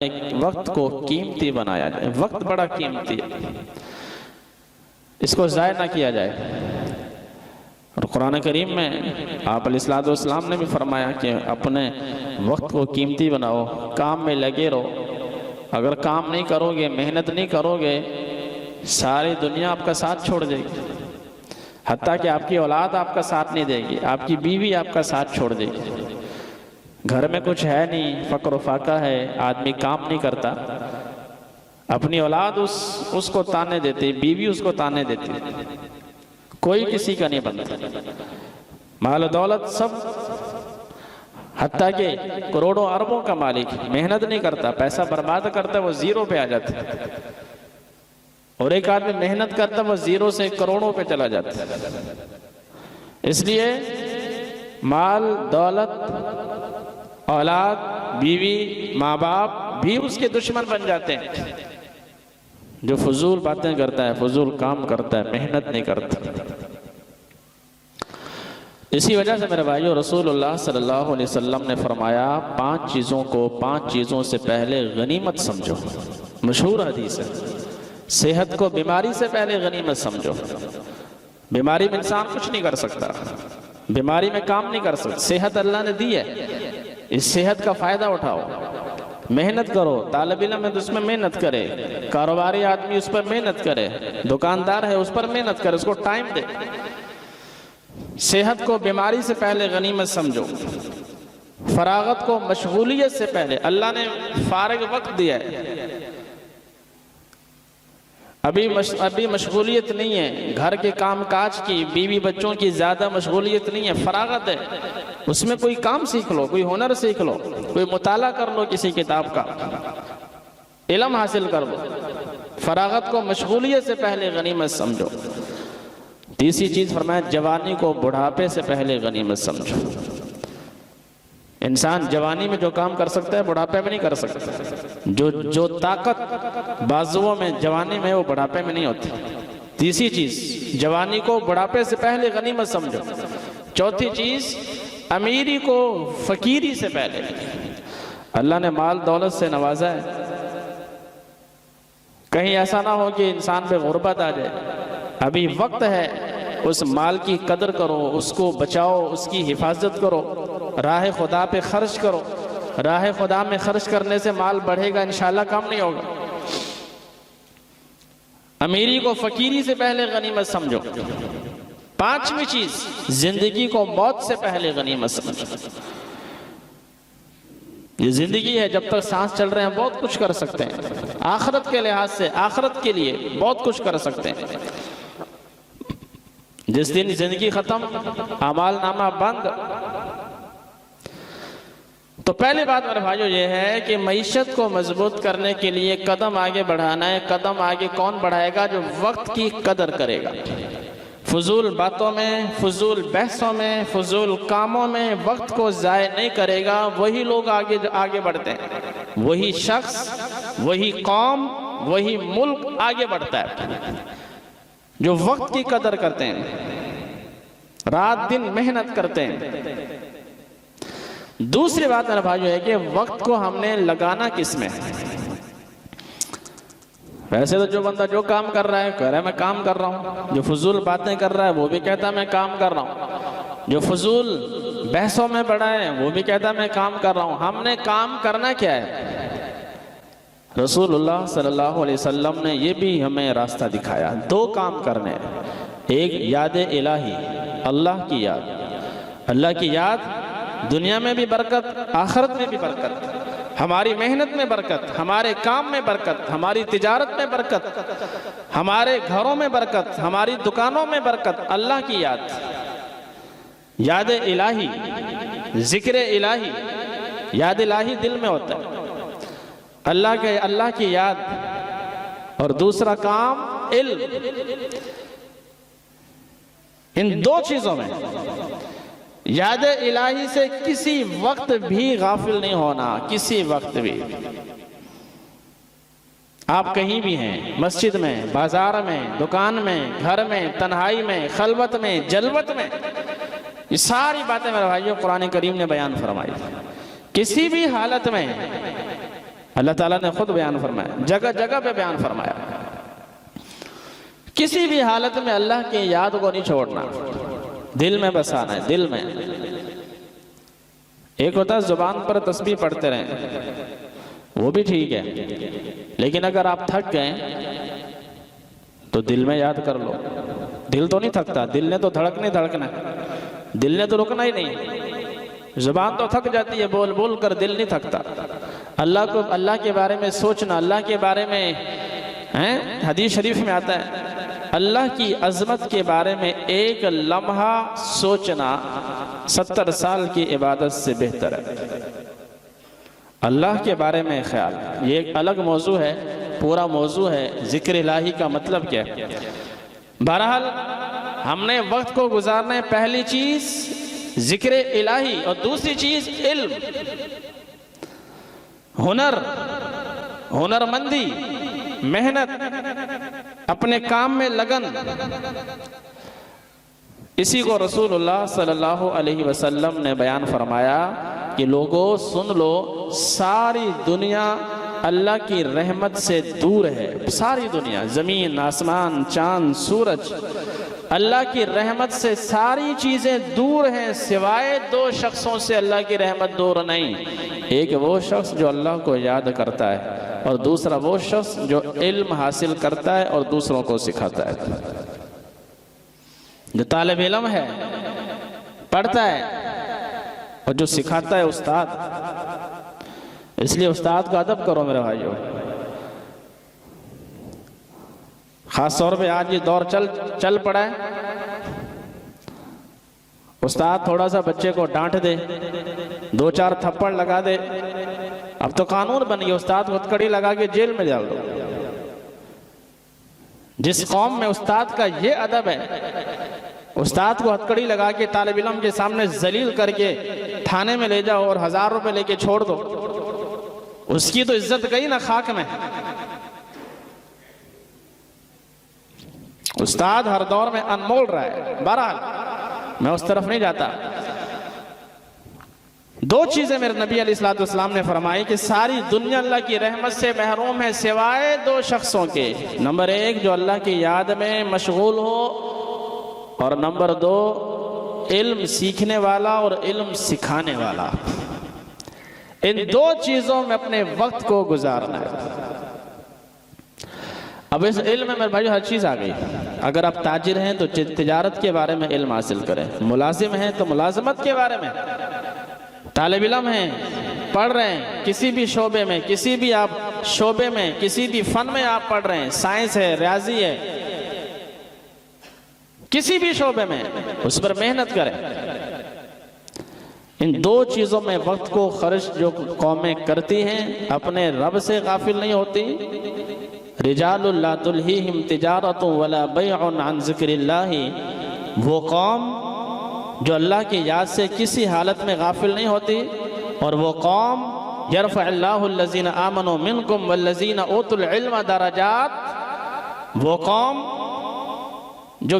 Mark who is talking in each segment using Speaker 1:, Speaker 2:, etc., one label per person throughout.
Speaker 1: وقت کو قیمتی بنایا جائے۔ وقت بڑا قیمتی ہے، اس کو ضائع نہ کیا جائے۔ اور قرآن کریم میں آپ علیہ الصلوۃ والسلام نے بھی فرمایا کہ اپنے وقت کو قیمتی بناؤ، کام میں لگے رہو۔ اگر کام نہیں کرو گے، محنت نہیں کرو گے، ساری دنیا آپ کا ساتھ چھوڑ دے گی، حتیٰ کہ آپ کی اولاد آپ کا ساتھ نہیں دے گی، آپ کی بیوی آپ کا ساتھ چھوڑ دے گی۔ گھر میں کچھ ہے نہیں، فقر و فاقہ ہے، آدمی کام نہیں کرتا، اپنی اولاد اس کو تانے دیتی، بیوی اس کو تانے دیتی، کوئی کسی کا نہیں بنتا۔ مال و دولت سب، حتیٰ کہ کروڑوں اربوں کا مالک محنت نہیں کرتا، پیسہ برباد کرتا ہے، وہ زیرو پہ آ جاتا ہے۔ اور ایک آدمی محنت کرتا ہے، وہ زیرو سے کروڑوں پہ چلا جاتا ہے۔ اس لیے مال دولت، اولاد، بیوی، ماں باپ بھی اس کے دشمن بن جاتے ہیں۔ جو فضول باتیں کرتا ہے، فضول کام کرتا ہے، محنت نہیں کرتا۔ اسی وجہ سے میرے بھائیو، رسول اللہ صلی اللہ علیہ وسلم نے فرمایا، 5 چیزوں کو 5 چیزوں سے پہلے غنیمت سمجھو۔ مشہور حدیث ہے، صحت کو بیماری سے پہلے غنیمت سمجھو۔ بیماری میں انسان کچھ نہیں کر سکتا، بیماری میں کام نہیں کر سکتا، صحت اللہ نے دی ہے، اس صحت کا فائدہ اٹھاؤ، محنت کرو۔ طالب علم ہے تو اس میں محنت کرے، کاروباری آدمی اس پر محنت کرے، دکاندار ہے اس پر محنت کرے، اس کو ٹائم دے۔ صحت کو بیماری سے پہلے غنیمت سمجھو، فراغت کو مشغولیت سے پہلے۔ اللہ نے فارغ وقت دیا ہے، ابھی مشغولیت نہیں ہے، گھر کے کام کاج کی، بیوی بچوں کی زیادہ مشغولیت نہیں ہے، فراغت ہے، اس میں کوئی کام سیکھ لو، کوئی ہنر سیکھ لو، کوئی مطالعہ کر لو کسی کتاب کا، علم حاصل کر لو۔ فراغت کو مشغولیت سے پہلے غنیمت سمجھو۔ تیسری چیز فرمایا، جوانی کو بڑھاپے سے پہلے غنیمت سمجھو۔ انسان جوانی میں جو کام کر سکتا ہے، بڑھاپے میں نہیں کر سکتا۔ جو طاقت بازوؤں میں جوانی میں، وہ بڑھاپے میں نہیں ہوتی۔ تیسری چیز، جوانی کو بڑھاپے سے پہلے غنیمت سمجھو۔ چوتھی چیز، امیری کو فقیری سے پہلے۔ اللہ نے مال دولت سے نوازا ہے، کہیں ایسا نہ ہو کہ انسان پہ غربت آ جائے۔ ابھی وقت ہے، اس مال کی قدر کرو، اس کو بچاؤ، اس کی حفاظت کرو، راہ خدا پہ خرچ کرو۔ راہ خدا میں خرچ کرنے سے مال بڑھے گا، انشاءاللہ کم نہیں ہوگا۔ امیری کو فقیری سے پہلے غنیمت سمجھو۔ 5ویں چیز، زندگی کو موت سے پہلے غنیمت سمجھو۔ یہ زندگی ہے، جب تک سانس چل رہے ہیں بہت کچھ کر سکتے ہیں، آخرت کے لحاظ سے، آخرت کے لیے بہت کچھ کر سکتے ہیں۔ جس دن زندگی ختم، اعمال نامہ بند۔ تو پہلی بات میرے بھائیو یہ ہے کہ معیشت کو مضبوط کرنے کے لیے قدم آگے بڑھانا ہے۔ قدم آگے کون بڑھائے گا؟ جو وقت کی قدر کرے گا۔ فضول باتوں میں، فضول بحثوں میں، فضول کاموں میں وقت کو ضائع نہیں کرے گا، وہی لوگ آگے بڑھتے ہیں، وہی شخص، وہی قوم، وہی ملک آگے بڑھتا ہے جو وقت کی قدر کرتے ہیں، رات دن محنت کرتے ہیں۔ دوسری بات میرا بھائیو ہے کہ وقت کو ہم نے لگانا کس میں ہے؟ ویسے تو جو بندہ جو کام کر رہا ہے کہہ رہا ہے میں کام کر رہا ہوں، جو فضول باتیں کر رہا ہے وہ بھی کہتا ہے میں کام کر رہا ہوں، جو فضول بحثوں میں پڑا ہے وہ بھی کہتا ہے میں کام کر رہا ہوں۔ ہم نے کام کرنا کیا ہے؟ رسول اللہ صلی اللہ علیہ وسلم نے یہ بھی ہمیں راستہ دکھایا، 2 کام کرنے ہیں۔ ایک یاد الہی، اللہ کی یاد۔ اللہ کی یاد، دنیا میں بھی برکت، آخرت میں بھی برکت، ہماری محنت میں برکت، ہمارے کام میں برکت، ہماری تجارت میں برکت، ہمارے گھروں میں برکت، ہماری دکانوں میں برکت۔ اللہ کی یاد، یاد الہی، ذکر الہی، یاد الہی دل میں ہوتا ہے، اللہ کی یاد۔ اور دوسرا کام علم۔ ان 2 چیزوں میں، یاد الہی سے کسی وقت بھی غافل نہیں ہونا، کسی وقت بھی۔ آپ کہیں بھی ہیں، مسجد میں، بازار میں، دکان میں، گھر میں، تنہائی میں، خلوت میں، جلوت میں، یہ ساری باتیں میرے بھائیوں قرآن کریم نے بیان فرمائی۔ کسی بھی حالت میں اللہ تعالیٰ نے خود بیان فرمایا، جگہ جگہ پہ بیان فرمایا، کسی بھی حالت میں اللہ کی یاد کو نہیں چھوڑنا، دل میں بسانا ہے، دل میں۔ ایک ہوتا ہے زبان پر تسبیح پڑھتے رہیں، وہ بھی ٹھیک ہے، لیکن اگر آپ تھک گئے تو دل میں یاد کر لو۔ دل تو نہیں تھکتا، دل نے تو دھڑکنا، دل نے تو رکنا ہی نہیں، زبان تو تھک جاتی ہے، بول بول کر دل نہیں تھکتا۔ اللہ کے بارے میں سوچنا، اللہ کے بارے میں حدیث شریف میں آتا ہے اللہ کی عظمت کے بارے میں ایک لمحہ سوچنا 70 سال کی عبادت سے بہتر ہے۔ اللہ کے بارے میں خیال، یہ ایک الگ موضوع ہے، پورا موضوع ہے ذکر الہی کا مطلب کیا ہے۔ بہرحال ہم نے وقت کو گزارنا ہے، پہلی چیز ذکر الہی اور دوسری چیز علم، ہنرمندی، محنت، اپنے کام میں لگن۔ اسی کو رسول اللہ صلی اللہ علیہ وسلم نے بیان فرمایا کہ لوگوں سن لو، ساری دنیا اللہ کی رحمت سے دور ہے، ساری دنیا، زمین، آسمان، چاند، سورج، اللہ کی رحمت سے ساری چیزیں دور ہیں، سوائے 2 شخصوں سے اللہ کی رحمت دور نہیں۔ ایک وہ شخص جو اللہ کو یاد کرتا ہے، اور دوسرا وہ شخص جو علم حاصل کرتا ہے اور دوسروں کو سکھاتا ہے۔ جو طالب علم ہے، پڑھتا ہے، اور جو سکھاتا ہے استاد۔ اس لیے استاد کا ادب کرو میرے بھائیو، خاص طور پہ آج یہ دور چل پڑا ہے، استاد تھوڑا سا بچے کو ڈانٹ دے، 2-4 تھپڑ لگا دے، اب تو قانون بن گیا، استاد کو ہتھکڑی لگا کے جیل میں ڈال دو۔ جس قوم میں استاد کا یہ ادب ہے، استاد کو ہتھکڑی لگا کے طالب علم کے سامنے ذلیل کر کے تھانے میں لے جاؤ اور 1000 روپے لے کے چھوڑ دو، اس کی تو عزت گئی نا خاک میں۔ استاد ہر دور میں انمول رہا ہے۔ بہرحال میں اس طرف نہیں جاتا۔ 2 چیزیں میرے نبی علیہ السلام نے فرمائی کہ ساری دنیا اللہ کی رحمت سے محروم ہے سوائے 2 شخصوں کے۔ نمبر 1 جو اللہ کی یاد میں مشغول ہو، اور نمبر 2 علم سیکھنے والا اور علم سکھانے والا۔ ان 2 چیزوں میں اپنے وقت کو گزارنا ہے۔ اب اس علم میں میرے بھائی ہر چیز آ گئی۔ اگر آپ تاجر ہیں تو تجارت کے بارے میں علم حاصل کریں، ملازم ہیں تو ملازمت کے بارے میں، طالب علم ہیں، پڑھ رہے ہیں کسی بھی شعبے میں، کسی بھی آپ شعبے میں، کسی بھی فن میں آپ پڑھ رہے ہیں، سائنس ہے، ریاضی ہے، کسی بھی شعبے میں، اس پر محنت کریں۔ ان 2 چیزوں میں وقت کو خرچ جو قومیں کرتی ہیں، اپنے رب سے غافل نہیں ہوتی۔ رجال لا تلہیہم تجارت ولا بیع عن ذکر اللہ، وہ قوم جو اللہ کی یاد سے کسی حالت میں غافل نہیں ہوتی، اور وہ قوم یرفع اللہ الذین آمنوا منکم والذین اوتوا العلم درجات، وہ قوم جو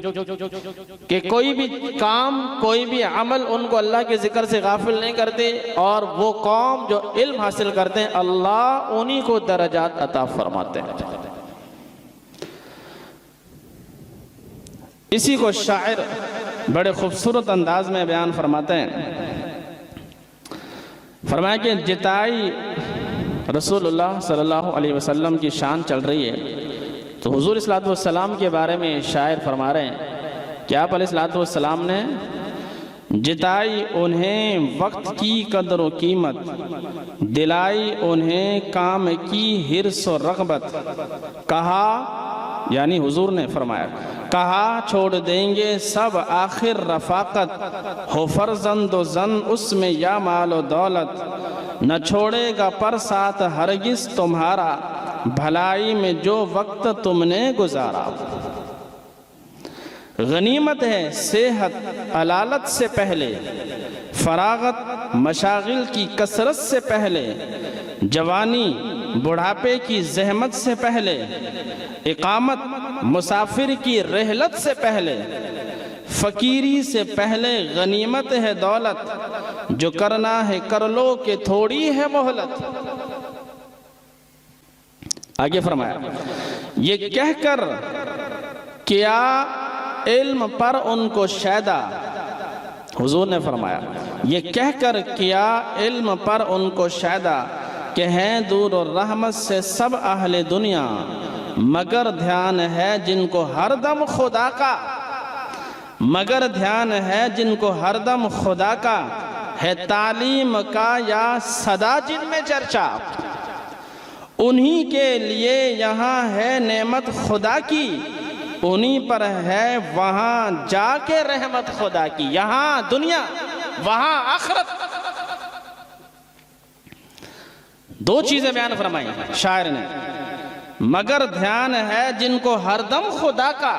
Speaker 1: کہ کوئی بھی کام، کوئی بھی عمل ان کو اللہ کے ذکر سے غافل نہیں کرتے، اور وہ قوم جو علم حاصل کرتے ہیں اللہ انہی کو درجات عطا فرماتے ہیں۔ اسی کو شاعر بڑے خوبصورت انداز میں بیان فرماتے ہیں، فرمایا کہ جتائی رسول اللہ صلی اللہ علیہ وسلم کی شان چل رہی ہے، تو حضور صلی اللہ علیہ وسلم کے بارے میں شاعر فرما رہے ہیں کہ آپ علیہ السلام نے جتائی انہیں وقت کی قدر و قیمت، دلائی انہیں کام کی حرص و رغبت، کہا یعنی حضور نے فرمایا، کہا چھوڑ دیں گے سب آخر رفاقت، ہو فرزند و زن اس میں یا مال و دولت، نہ چھوڑے گا پر ساتھ ہرگز تمہارا، بھلائی میں جو وقت تم نے گزارا۔ غنیمت ہے صحت علالت سے پہلے، فراغت مشاغل کی کثرت سے پہلے، جوانی بڑھاپے کی زحمت سے پہلے، اقامت مسافر کی رحلت سے پہلے، فقیری سے پہلے غنیمت ہے دولت، جو کرنا ہے کر لو کہ تھوڑی ہے مہلت۔ آگے فرمایا یہ کہہ کر کیا علم پر ان کو شیدا، حضور نے فرمایا یہ کہہ کر کیا علم پر ان کو شیدا کہ ہیں دور اور رحمت سے سب اہل دنیا، مگر دھیان ہے جن کو ہر دم خدا کا، مگر دھیان ہے جن کو ہر دم خدا کا، ہے تعلیم کا یا صدا جن میں چرچا، انہی کے لیے یہاں ہے نعمت خدا کی، انہی پر ہے وہاں جا کے رحمت خدا کی، یہاں دنیا وہاں آخرت۔ دو چیزیں بیان فرمائی شاعر نے، مگر دھیان ہے جن کو ہر دم خدا کا،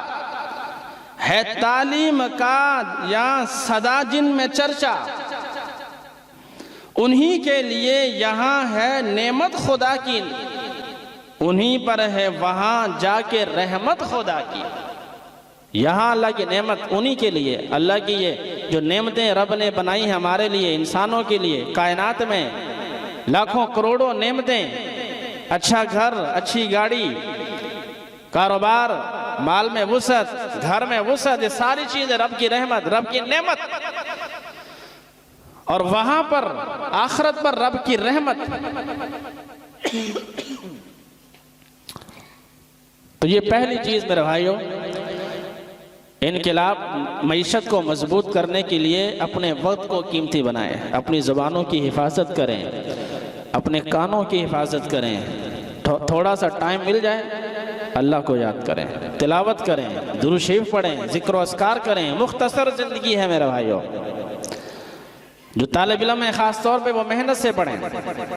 Speaker 1: ہے تعلیم کا یا صدا جن میں چرچا، انہی کے لیے یہاں ہے نعمت خدا کی، انہی پر ہے وہاں جا کے رحمت خدا کی۔ یہاں اللہ کی نعمت انہی کے لیے، اللہ کی یہ جو نعمتیں رب نے بنائی ہیں ہمارے لیے، انسانوں کے لیے، کائنات میں لاکھوں کروڑوں نعمتیں، اچھا گھر، اچھی گاڑی، کاروبار، مال میں وسعت، گھر میں وسعت، یہ ساری چیزیں رب کی رحمت، رب کی نعمت، اور وہاں پر آخرت پر رب کی رحمت۔ تو یہ پہلی چیز میرے بھائیوں، انقلاب معیشت کو مضبوط کرنے کے لیے اپنے وقت کو قیمتی بنائیں، اپنی زبانوں کی حفاظت کریں، اپنے کانوں کی حفاظت کریں، تھوڑا سا ٹائم مل جائے اللہ کو یاد کریں، تلاوت کریں، درود شریف پڑھیں، ذکر و اذکار کریں۔ مختصر زندگی ہے میرے بھائیوں، جو طالب علم ہے خاص طور پہ وہ محنت سے پڑھیں۔